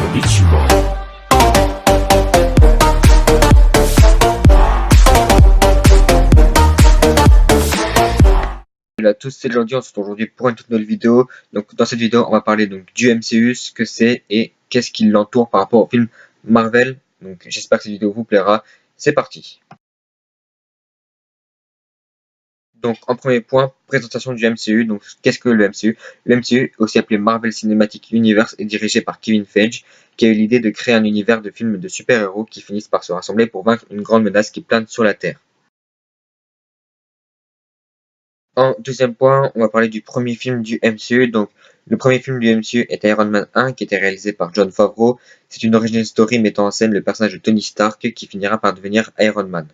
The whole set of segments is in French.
Konnichiwa. Salut à tous, c'est Jordi, on se retrouve aujourd'hui pour une toute nouvelle vidéo. Donc dans cette vidéo, on va parler donc du MCU, ce que c'est et qu'est-ce qui l'entoure par rapport au film Marvel. Donc j'espère que cette vidéo vous plaira. C'est parti. Donc en premier point, présentation du MCU. Donc qu'est-ce que le MCU? Le MCU, aussi appelé Marvel Cinematic Universe, est dirigé par Kevin Feige, qui a eu l'idée de créer un univers de films de super-héros qui finissent par se rassembler pour vaincre une grande menace qui plane sur la Terre. En deuxième point, on va parler du premier film du MCU. Donc, le premier film du MCU est Iron Man 1, qui était réalisé par Jon Favreau. C'est une origin story mettant en scène le personnage de Tony Stark, qui finira par devenir Iron Man.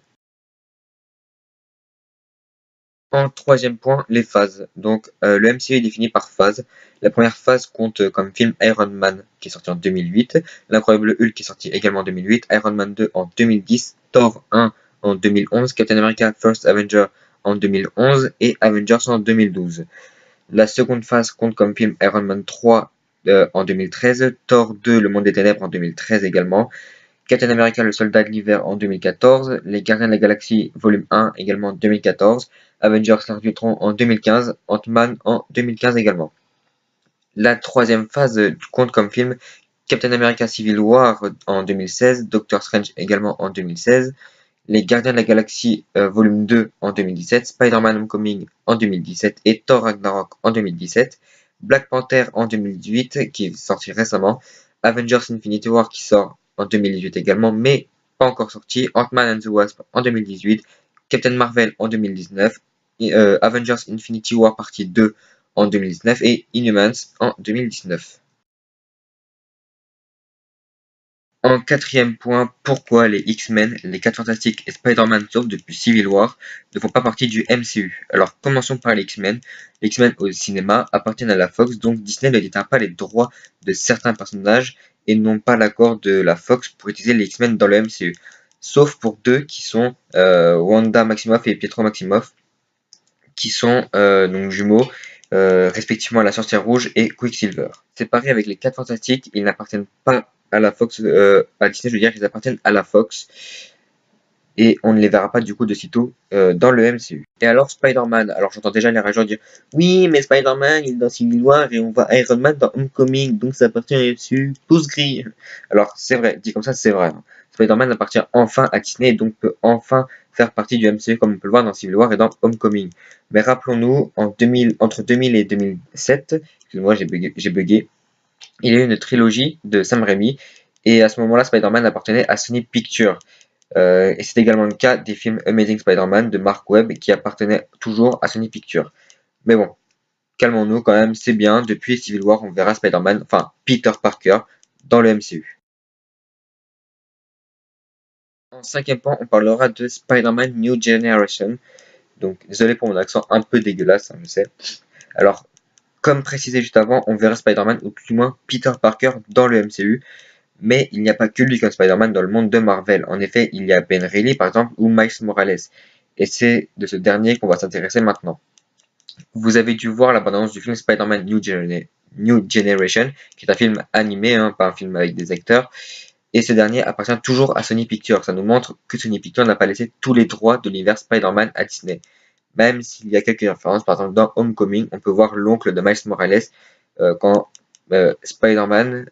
En troisième point, les phases. Donc, le MCU est défini par phases. La première phase compte comme film Iron Man, qui est sorti en 2008, L'Incroyable Hulk, qui est sorti également en 2008, Iron Man 2 en 2010, Thor 1 en 2011, Captain America First Avenger en 2011 et Avengers en 2012. La seconde phase compte comme film Iron Man 3 en 2013, Thor 2 Le Monde des Ténèbres en 2013 également, Captain America Le Soldat de l'Hiver en 2014, Les Gardiens de la Galaxie Volume 1 également en 2014, Avengers l'Ère d'Ultron en 2015, Ant-Man en 2015 également. La troisième phase compte comme film Captain America Civil War en 2016, Doctor Strange également en 2016, Les Gardiens de la Galaxie Volume 2 en 2017, Spider-Man Homecoming en 2017 et Thor Ragnarok en 2017, Black Panther en 2018 qui est sorti récemment, Avengers Infinity War qui sort en 2018 également mais pas encore sorti, Ant-Man and the Wasp en 2018, Captain Marvel en 2019, Avengers Infinity War partie 2 en 2019 et Inhumans en 2019. En quatrième point, pourquoi les X-Men, les 4 Fantastiques et Spider-Man sauf depuis Civil War ne font pas partie du MCU? Alors commençons par les X-Men. Les X-Men au cinéma appartiennent à la Fox, donc Disney ne détient pas les droits de certains personnages et n'ont pas l'accord de la Fox pour utiliser les X-Men dans le MCU. Sauf pour deux qui sont Wanda Maximoff et Pietro Maximoff, qui sont donc jumeaux, respectivement la Sorcière Rouge et Quicksilver. C'est pareil avec les 4 Fantastiques, ils n'appartiennent pas à la Fox, à Disney, je veux dire qu'ils appartiennent à la Fox, et on ne les verra pas du coup de sitôt dans le MCU. Et alors Spider-Man, alors j'entends déjà les rageurs dire oui mais Spider-Man il est dans Civil War et on voit Iron Man dans Homecoming, donc ça appartient au MCU, tous gris. Alors c'est vrai, dit comme ça c'est vrai. Spider-Man appartient enfin à Disney et donc peut enfin faire partie du MCU comme on peut le voir dans Civil War et dans Homecoming. Mais rappelons-nous, entre 2000 et 2007, excusez-moi j'ai bugué, il y a eu une trilogie de Sam Raimi et à ce moment-là Spider-Man appartenait à Sony Pictures. Et c'est également le cas des films Amazing Spider-Man de Mark Webb qui appartenaient toujours à Sony Pictures. Mais bon, calmons-nous quand même, c'est bien, depuis Civil War on verra Spider-Man, enfin Peter Parker, dans le MCU. En cinquième point, on parlera de Spider-Man New Generation. Donc désolé pour mon accent un peu dégueulasse, hein, je sais. Alors, comme précisé juste avant, on verra Spider-Man, ou plus ou moins Peter Parker, dans le MCU. Mais il n'y a pas que lui comme Spider-Man dans le monde de Marvel. En effet, il y a Ben Reilly par exemple ou Miles Morales. Et c'est de ce dernier qu'on va s'intéresser maintenant. Vous avez dû voir la bande-annonce du film Spider-Man New Generation, qui est un film animé, hein, pas un film avec des acteurs. Et ce dernier appartient toujours à Sony Pictures. Ça nous montre que Sony Pictures n'a pas laissé tous les droits de l'univers Spider-Man à Disney. Même s'il y a quelques références, par exemple dans Homecoming, on peut voir l'oncle de Miles Morales quand Spider-Man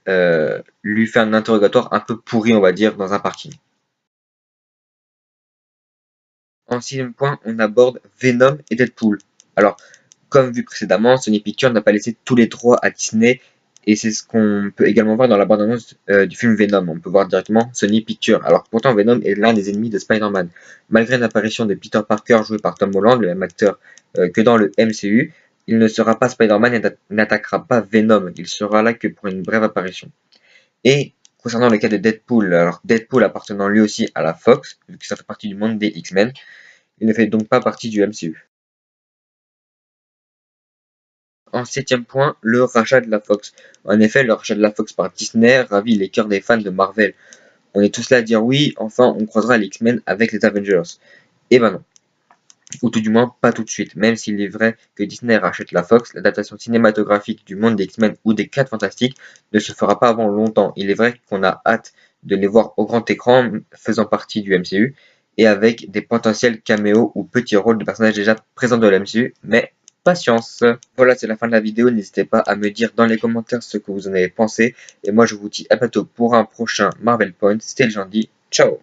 lui fait un interrogatoire un peu pourri, on va dire, dans un parking. En sixième point, on aborde Venom et Deadpool. Alors, comme vu précédemment, Sony Pictures n'a pas laissé tous les droits à Disney, et c'est ce qu'on peut également voir dans la bande-annonce du film Venom. On peut voir directement Sony Pictures. Alors pourtant, Venom est l'un des ennemis de Spider-Man. Malgré l'apparition de Peter Parker joué par Tom Holland, le même acteur que dans le MCU, il ne sera pas Spider-Man et n'attaquera pas Venom. Il sera là que pour une brève apparition. Et concernant le cas de Deadpool, alors Deadpool appartenant lui aussi à la Fox, vu que ça fait partie du monde des X-Men, il ne fait donc pas partie du MCU. En septième point, le rachat de la Fox. En effet, le rachat de la Fox par Disney ravit les cœurs des fans de Marvel. On est tous là à dire oui, enfin on croisera les X-Men avec les Avengers. Et ben non. ou tout du moins pas tout de suite. Même s'il est vrai que Disney rachète la Fox, l'adaptation cinématographique du monde des X-Men ou des 4 Fantastiques ne se fera pas avant longtemps. Il est vrai qu'on a hâte de les voir au grand écran faisant partie du MCU et avec des potentiels caméos ou petits rôles de personnages déjà présents dans le MCU, mais patience. Voilà, c'est la fin de la vidéo. N'hésitez pas à me dire dans les commentaires ce que vous en avez pensé. Et moi, je vous dis à bientôt pour un prochain Marvel Point. C'était le Gentil. Ciao!